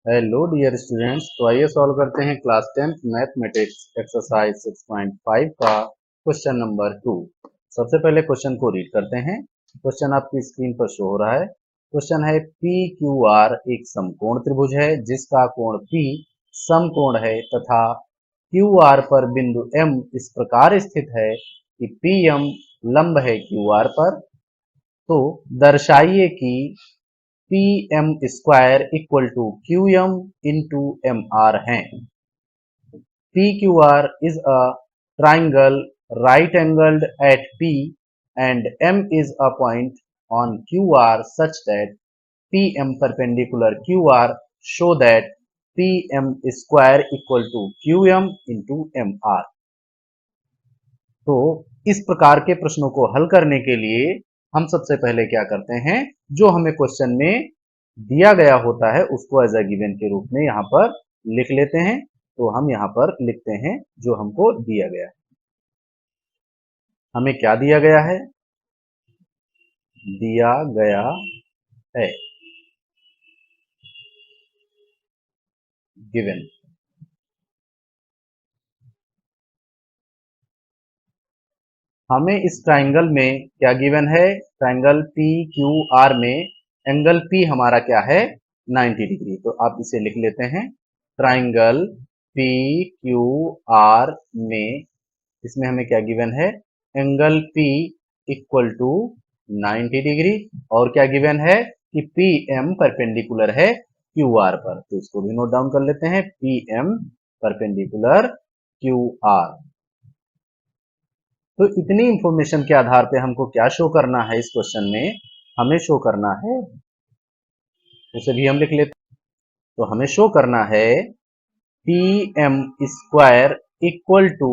Hello dear students, तो आइए solve करते हैं क्लास 10th मैथमेटिक्स एक्सरसाइज 6.5 का क्वेश्चन नंबर 2। सबसे पहले क्वेश्चन को रीड करते हैं। क्वेश्चन आपकी स्क्रीन पर शो हो रहा है। क्वेश्चन है पी क्यू आर एक समकोण त्रिभुज है जिसका कोण पी समकोण है तथा क्यू आर पर बिंदु एम इस प्रकार स्थित है कि पी एम लंब है क्यू आर पर। तो दर्शाइए कि P M square equal to Q M into M R है। P Q R is a triangle right angled at P and M is a point on Q R such that P M perpendicular Q R show that P M square equal to Q M into M R. तो इस प्रकार के प्रश्नों को हल करने के लिए हम सबसे पहले क्या करते हैं, जो हमें क्वेश्चन में दिया गया होता है उसको एज अ गिवन के रूप में यहां पर लिख लेते हैं। तो हम यहां पर लिखते हैं जो हमको दिया गया है। हमें क्या दिया गया है? दिया गया है गिवन। हमें इस ट्राइंगल में क्या गिवन है? ट्राइंगल पी क्यू आर में एंगल पी हमारा क्या है? 90 डिग्री। तो आप इसे लिख लेते हैं। ट्राइंगल पी क्यू आर में इसमें हमें क्या गिवन है? Angle P equal to 90 degree. और क्या गिवन है कि पी एम परपेंडिकुलर है क्यू आर पर। तो इसको भी नोट डाउन कर लेते हैं, P M perpendicular Q R. तो इतनी इंफॉर्मेशन के आधार पे हमको क्या शो करना है इस क्वेश्चन में? हमें शो करना है, उसे भी हम लिख लेते हैं। तो हमें शो करना है P M square equal to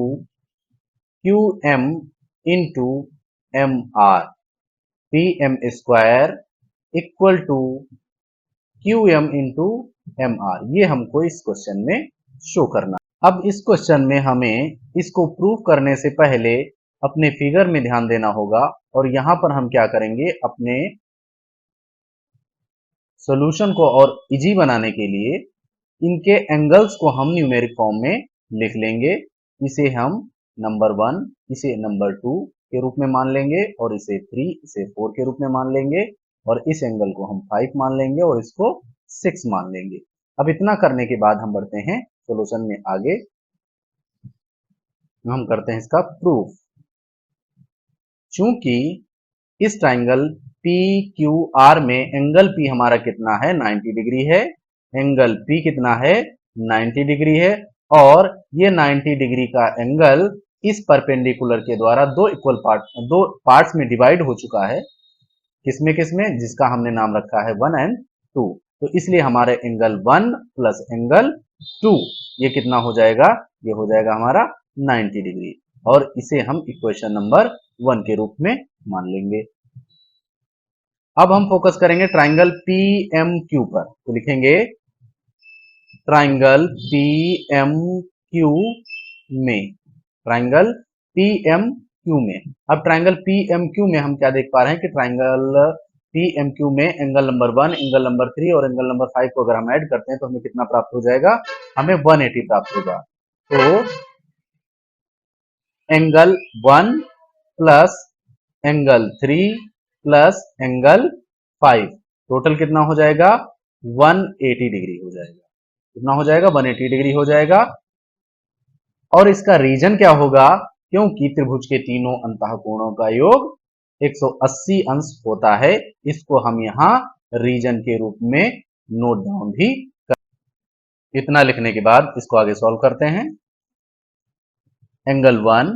Q M into M R. P M square equal to Q M into M R, ये हमको इस क्वेश्चन में शो करना है। अब इस क्वेश्चन में हमें इसको प्रूव करने से पहले अपने फिगर में ध्यान देना होगा। और यहां पर हम क्या करेंगे, अपने सॉल्यूशन को और इजी बनाने के लिए इनके एंगल्स को हम न्यूमेरिक फॉर्म में लिख लेंगे। इसे हम नंबर 1, इसे नंबर 2 के रूप में मान लेंगे, और इसे 3, इसे 4 के रूप में मान लेंगे, और इस एंगल को हम 5 मान लेंगे, और इसको 6 मान लेंगे। अब इतना करने के बाद हम बढ़ते हैं सॉल्यूशन में आगे। हम करते हैं इसका प्रूफ। चूंकि इस ट्राइंगल पी क्यू आर में एंगल पी हमारा कितना है? 90 डिग्री है। एंगल पी कितना है? 90 डिग्री है। और ये 90 डिग्री का एंगल इस परपेंडिकुलर के द्वारा दो पार्ट्स में डिवाइड हो चुका है। किसमें किसमें? जिसका हमने नाम रखा है 1 एंड 2। तो इसलिए हमारे एंगल 1 प्लस एंगल 2 ये कितना हो जाएगा? ये हो जाएगा हमारा 90 डिग्री। और इसे हम इक्वेशन नंबर 1 के रूप में मान लेंगे। अब हम फोकस करेंगे ट्राइंगल पी एम क्यू पर। तो लिखेंगे ट्राइंगल पी एम क्यू में, ट्राइंगल पी एम क्यू में। अब ट्राइंगल पी एम क्यू में हम क्या देख पा रहे हैं कि ट्राइंगल पी एम क्यू में एंगल नंबर 1, एंगल नंबर 3 और एंगल नंबर 5 को अगर हम ऐड करते हैं तो हमें कितना प्राप्त हो जाएगा? हमें 180 प्राप्त होगा। तो angle 1 plus angle 3 plus angle 5 total कितना हो जाएगा? 180 डिग्री हो जाएगा। कितना हो जाएगा? 180 डिग्री हो जाएगा। और इसका रीजन क्या होगा? क्योंकि त्रिभुज के तीनों अंतःकोणों का योग 180 अंश होता है। इसको हम यहां रीजन के रूप में नोट डाउन भी कर। इतना लिखने के बाद इसको आगे सॉल्व करते हैं। एंगल 1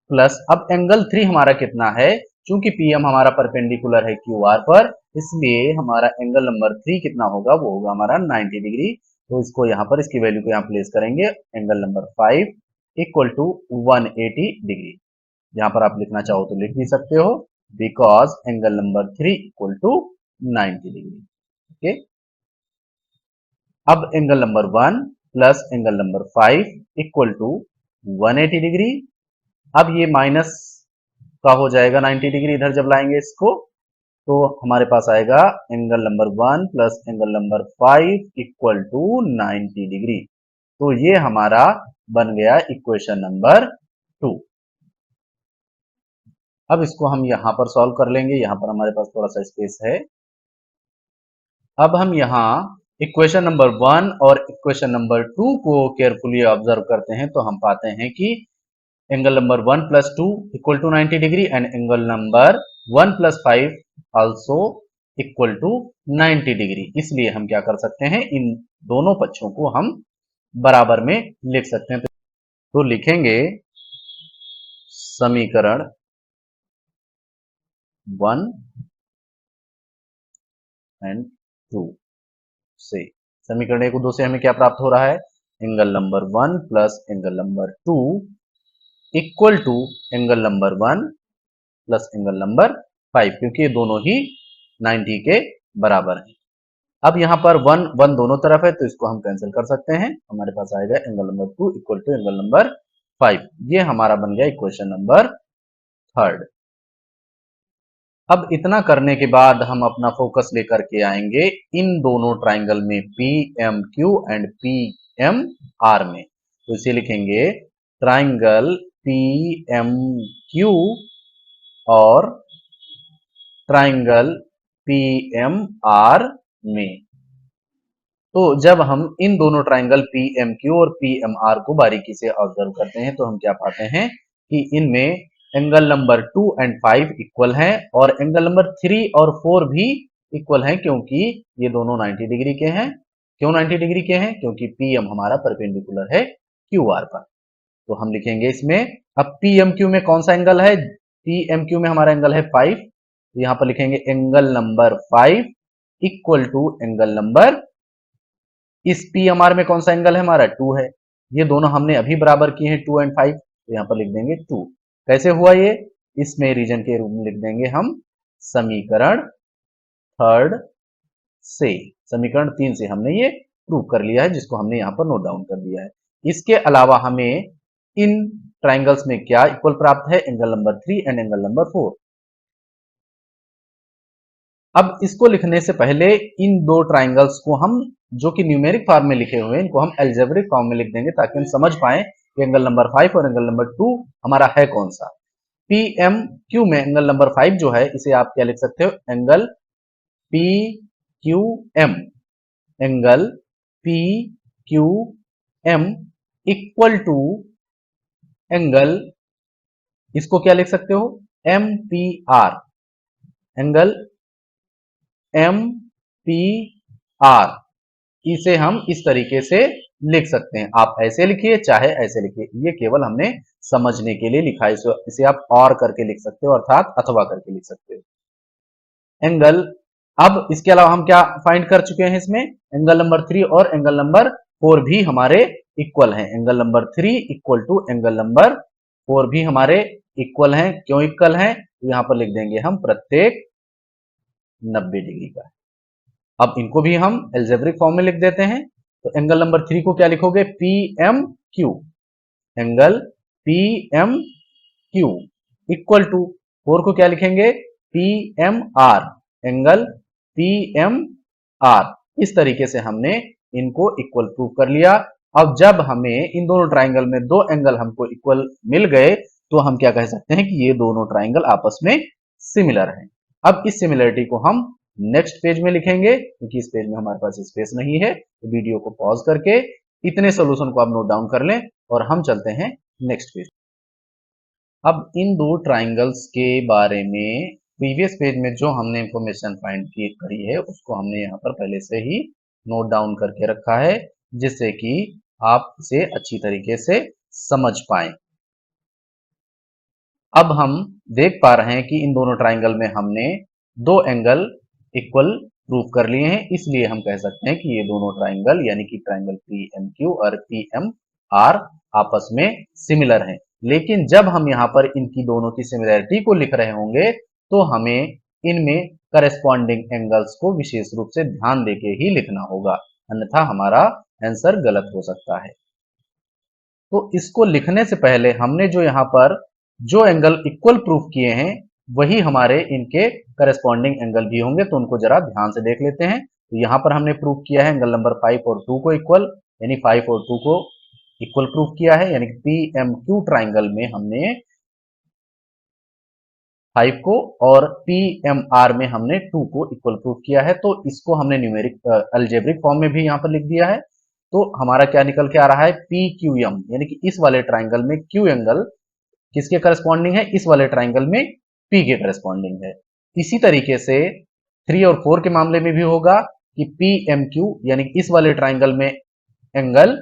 प्लस, अब एंगल 3 हमारा कितना है? चूंकि पीएम हमारा परपेंडिकुलर है क्यूआर पर, इसलिए हमारा एंगल नंबर 3 कितना होगा? वो होगा हमारा 90 डिग्री। तो इसको यहां पर, इसकी वैल्यू को यहां प्लेस करेंगे। Angle number 5 equal to 180 degree. यहां पर आप लिखना चाहो तो लिख भी सकते हो, because angle number 3 equal to 90 degree. Okay. अब angle number 1 plus angle number 5 equal to 180 degree. अब ये माइनस का हो जाएगा 90 डिग्री, इधर जब लाएंगे इसको, तो हमारे पास आएगा angle number 1 plus angle number 5 equal to 90 degree. तो ये हमारा बन गया इक्वेशन नंबर 2। अब इसको हम यहां पर सॉल्व कर लेंगे, यहां पर हमारे पास थोड़ा सा स्पेस है। अब हम यहाँ इक्वेशन नंबर 1 और इक्वेशन नंबर 2 को केयरफुली ऑब्जर्व करते हैं तो हम पाते हैं कि angle number 1 plus 2 equal to 90 degree and angle number 1 plus 5 also equal to 90 degree. इसलिए हम क्या कर सकते हैं, इन दोनों पक्षों को हम बराबर में लिख सकते हैं। तो लिखेंगे समीकरण 1 एंड 2 से, समीकरण 1 और 2 से हमें क्या प्राप्त हो रहा है, angle number 1 plus angle number 2 equal to angle number 1 plus angle number 5, क्योंकि ये दोनों ही 90 के बराबर हैं। अब यहाँ पर 1 1 दोनों तरफ है तो इसको हम कैंसिल कर सकते हैं। हमारे पास आएगा angle number 2 equal to angle number 5। ये हमारा बन गया इक्वेशन नंबर 3। अब इतना करने के बाद हम अपना फोकस लेकर के आएंगे इन दोनों ट्राइंगल में PMQ एंड PMR में। तो इसे लिखेंगे ट्राइंगल PMQ और ट्राइंगल PMR में। तो जब हम इन दोनों ट्राइंगल PMQ और PMR को बारीकी से ऑब्जर्व करते हैं तो हम क्या पाते हैं कि इनमें एंगल नंबर 2 एंड 5 इक्वल हैं और एंगल नंबर 3 और 4 भी इक्वल हैं, क्योंकि ये दोनों 90 डिग्री के हैं। क्यों 90 डिग्री के हैं, क्योंकि PM हमारा परपेंडिकुलर है QR पर। तो हम लिखेंगे इसमें, अब PMQ में कौन सा एंगल है, PMQ में हमारा एंगल है 5। तो यहां पर लिखेंगे angle number 5 equal to angle number, इस PMR में कौन सा एंगल है हमारा 2 है। ये दोनों हमने अभी बराबर किए हैं 2 एंड 5, तो यहां पर लिख देंगे 2। कैसे हुआ ये, इसमें रीजन के रूप में लिख देंगे हम समीकरण 3 से। समीकरण 3 से हमने ये प्रूव कर लिया है, जिसको हमने यहां पर नोट डाउन कर दिया है। इसके अलावा हमें इन ट्राइंगल्स में क्या इक्वल प्राप्त है, angle number 3 and angle number 4। अब इसको लिखने से पहले इन दो ट्राइंगल्स को हम, जो कि न्यूमेरिक फॉर्म में लिखे हुए हैं, इनको हम एल्जेब्रिक फॉर्म में लिख देंगे ताकि हम समझ पाए कि एंगल नंबर 5 और एंगल नंबर 2 हमारा है कौन सा। PMQ में एंगल नंबर 5 जो है, इसे आप क्या लिख सकते हो, angle PQM। Angle PQM equal to angle, इसको क्या लिख सकते हो, MPR। एंगल MPR, इसे हम इस तरीके से लिख सकते हैं। आप ऐसे लिखिए चाहे ऐसे लिखिए, ये केवल हमने समझने के लिए लिखा है। इसे आप और करके लिख सकते हो, अर्थात अथवा करके लिख सकते हो एंगल। अब इसके अलावा हम क्या फाइंड कर चुके हैं, इसमें एंगल नंबर 3 और एंगल नंबर 4 भी हमारे इक्वल हैं। Angle number 3 equal to angle number 4 भी हमारे इक्वल हैं। क्यों इक्वल हैं, तो यहां पर लिख देंगे हम प्रत्येक 90 डिग्री का। अब इनको भी हम एल्जेब्रिक फॉर्म में लिख देते हैं। तो एंगल नंबर 3 को क्या लिखोगे, PMQ। Angle PMQ equal to 4 को क्या लिखेंगे, PMR। Angle PMR। इस तरीके से हमने इनको इक्वल प्रूव कर लिया। अब जब हमें इन दोनों ट्राइंगल में दो एंगल हमको इक्वल मिल गए तो हम क्या कह सकते हैं कि ये दोनों ट्राइंगल आपस में सिमिलर हैं। अब इस सिमिलरिटी को हम नेक्स्ट पेज में लिखेंगे, क्योंकि इस पेज में हमारे पास स्पेस नहीं है। तो वीडियो को पॉज करके इतने सॉल्यूशन को आप नोट डाउन कर लें और हम चलते हैं नेक्स्ट पेज। अब इन दो ट्राइंगल्स के बारे में प्रीवियस पेज में जो हमने इंफॉर्मेशन फाइंड करी है उसको हमने यहाँ पर पहले से ही नोट डाउन करके रखा है, जिससे कि आप इसे अच्छी तरीके से समझ पाए। अब हम देख पा रहे हैं कि इन दोनों ट्राइंगल में हमने दो एंगल इक्वल प्रूव कर लिए हैं, इसलिए हम कह सकते हैं कि ये दोनों ट्राइंगल यानी कि ट्राइंगल PMQ और PMR आपस में सिमिलर हैं। लेकिन जब हम यहाँ पर इनकी दोनों की सिमिलरिटी को लिख रहे होंगे तो हमें इनमें करेस्पॉन्डिंग एंगल्स को विशेष रूप से ध्यान देके ही लिखना होगा, अन्यथा हमारा आंसर गलत हो सकता है। तो इसको लिखने से पहले हमने जो यहाँ पर जो एंगल इक्वल प्रूफ किए हैं वही हमारे इनके करस्पॉन्डिंग एंगल भी होंगे, तो उनको जरा ध्यान से देख लेते हैं। तो यहां पर हमने प्रूव किया है एंगल नंबर 5 और 2 को इक्वल, यानी 5 और 2 को इक्वल प्रूव किया है, यानी कि पी एम क्यू ट्राइंगल में हमने 5 को और पी एम आर में हमने 2 को इक्वल प्रूव किया है। तो इसको हमने न्यूमेरिक अलजेब्रिक फॉर्म में भी यहां पर लिख दिया है। तो हमारा क्या निकल के आ रहा है, पी क्यू एम, यानी कि इस वाले ट्राइंगल में क्यू एंगल किसके करस्पॉन्डिंग है, इस वाले ट्राइंगल में पी के करस्पॉन्डिंग है। इसी तरीके से 3 और 4 के मामले में भी होगा कि पी एम क्यू, यानी कि इस वाले ट्राइंगल में एंगल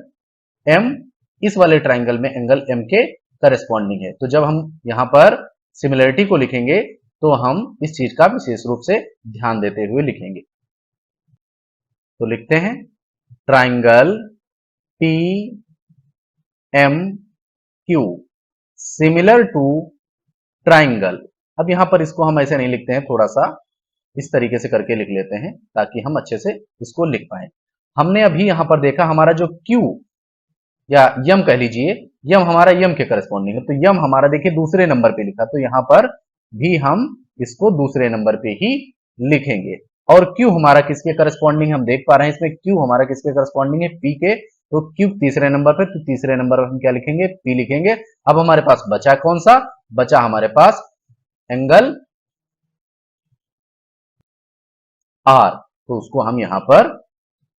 एम, इस वाले ट्राइंगल में एंगल एम के करस्पॉन्डिंग है। तो जब हम यहां पर सिमिलरिटी को लिखेंगे तो हम इस चीज का विशेष रूप से ध्यान देते हुए लिखेंगे। तो लिखते हैं triangle P M Q similar to triangle. अब यहां पर इसको हम ऐसे नहीं लिखते हैं, थोड़ा सा इस तरीके से करके लिख लेते हैं ताकि हम अच्छे से इसको लिख पाए। हमने अभी यहां पर देखा हमारा जो क्यू या यम कह लीजिए, यम हमारा यम के करस्पॉन्डिंग है, तो यम हमारा देखिए दूसरे नंबर पे लिखा, तो यहां पर भी हम इसको दूसरे नंबर पे ही लिखेंगे। और क्यू हमारा किसके करस्पॉन्डिंग हम देख पा रहे हैं, इसमें क्यू हमारा किसके करस्पॉन्डिंग है, पी के। तो क्यू तीसरे नंबर पे, तो तीसरे नंबर पर हम क्या लिखेंगे, पी लिखेंगे। अब हमारे पास बचा कौन सा, बचा हमारे पास एंगल आर, तो उसको हम यहां पर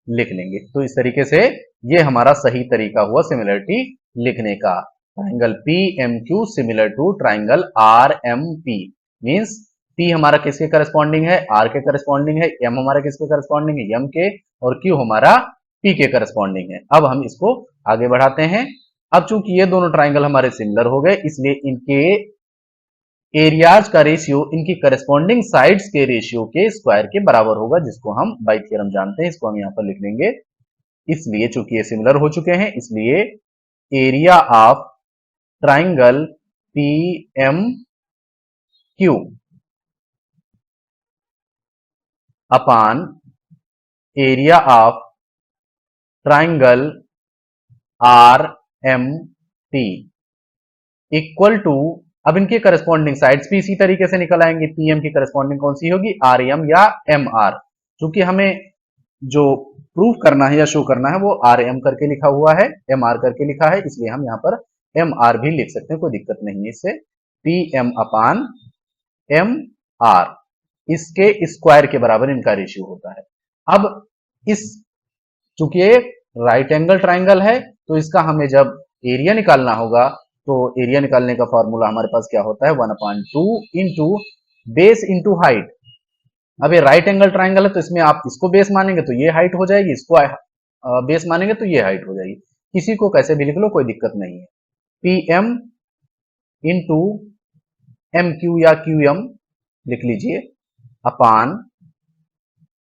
लिख लेंगे। तो इस तरीके से ये हमारा सही तरीका हुआ सिमिलरिटी लिखने का। Triangle P M Q similar to triangle R M P, means P हमारा किसके करस्पॉन्डिंग है, आर के करस्पॉन्डिंग है, एम हमारा किसके करस्पॉन्डिंग है, एम के, और क्यू हमारा पी के करस्पॉन्डिंग है। अब हम इसको आगे बढ़ाते हैं। अब चूंकि ये दोनों ट्राइंगल हमारे सिमिलर हो गए, इसलिए इनके एरियाज का रेशियो इनकी करस्पॉन्डिंग साइड्स के रेशियो के स्क्वायर के बराबर होगा, जिसको हम बाई थ्योरम जानते हैं, इसको हम यहां पर लिख लेंगे। इसलिए चूंकि ये सिमिलर हो चुके हैं, इसलिए area of triangle P M Q upon area of triangle R M T equal to, अब इनके करस्पॉन्डिंग साइड्स भी इसी तरीके से निकल आएंगे। पीएम की करस्पॉन्डिंग कौन सी होगी, आर एम या एम आर। चूंकि हमें जो प्रूफ करना है या शो करना है वो आर एम करके लिखा हुआ है, एम आर करके लिखा है, इसलिए हम यहाँ पर एम आर भी लिख सकते हैं, कोई दिक्कत नहीं है इससे। P M upon M are, इसके स्क्वायर के बराबर इनका रेशियो होता है। अब इस, चूंकि ये राइट एंगल ट्राइंगल है, तो इसका हमें जब एरिया निकालना होगा, तो एरिया निकालने का फॉर्मूला हमारे पास क्या होता है, 1/2 इंटू बेस इंटू हाइट। अब ये राइट एंगल ट्राइंगल है, तो इसमें आप इसको बेस मानेंगे तो ये हाइट हो जाएगी, इसको बेस मानेंगे तो ये हाइट हो जाएगी। किसी को कैसे भी लिख लो, कोई दिक्कत नहीं है। P M into M Q या क्यू एम लिख लीजिए, अपान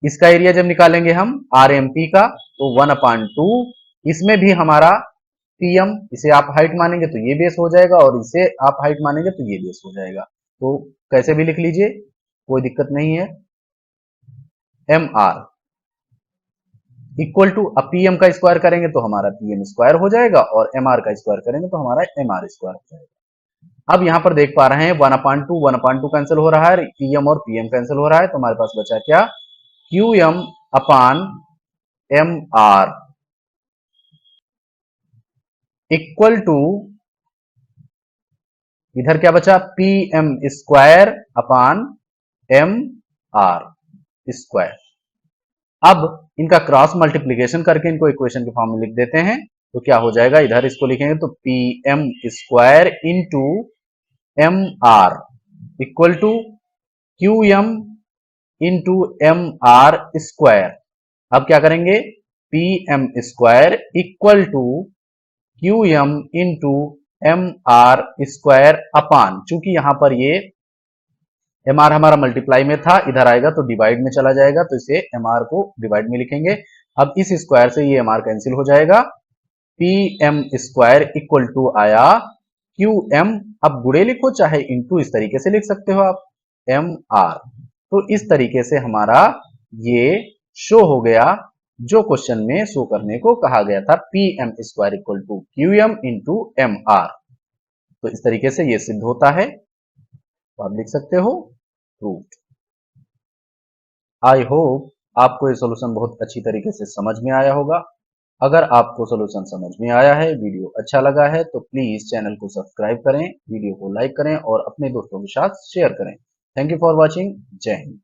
इसका एरिया जब निकालेंगे हम आर एम पी का, तो 1/2, इसमें भी हमारा पी एम, इसे आप हाइट मानेंगे तो ये बेस हो जाएगा, और इसे आप हाइट मानेंगे तो ये बेस हो जाएगा। तो कैसे भी लिख लीजिए, कोई दिक्कत नहीं है। एम आर इक्वल टू, अब पीएम का स्क्वायर करेंगे तो हमारा पीएम स्क्वायर हो जाएगा, और एम आर का स्क्वायर करेंगे तो हमारा एम आर स्क्वायर हो जाएगा। अब यहां पर देख पा रहे हैं 1/2 कैंसिल हो रहा है, पीएम और पीएम कैंसिल हो रहा है, तो हमारे पास बचा क्या, Q M upon M R equal to, इधर क्या बचा, P M square upon M R square. अब इनका क्रॉस मल्टीप्लीकेशन करके इनको इक्वेशन के फॉर्म में लिख देते हैं, तो क्या हो जाएगा, इधर इसको लिखेंगे तो P M square into M R equal to Q M into M R square. अब क्या करेंगे, P M square equal to Q M into M R square upon, चूंकि यहां पर ये एम आर हमारा मल्टीप्लाई में था, इधर आएगा तो डिवाइड में चला जाएगा, तो इसे एम आर को डिवाइड में लिखेंगे। अब इस स्क्वायर से ये एम आर कैंसिल हो जाएगा, P M square equal to आया क्यू एम, अब गुड़े लिखो चाहे इंटू, इस तरीके से लिख सकते हो आप, एम आर। तो इस तरीके से हमारा ये शो हो गया जो क्वेश्चन में शो करने को कहा गया था, P M square equal to Q M into M R. तो इस तरीके से ये सिद्ध होता है। तो आप लिख सकते हो फ्रूट। आई होप आपको ये सॉल्यूशन बहुत अच्छी तरीके से समझ में आया होगा। अगर आपको सॉल्यूशन समझ में आया है, वीडियो अच्छा लगा है तो प्लीज चैनल को सब्सक्राइब करें, वीडियो को लाइक करें और अपने दोस्तों के साथ शेयर करें। Thank you for watching. जय हिंद।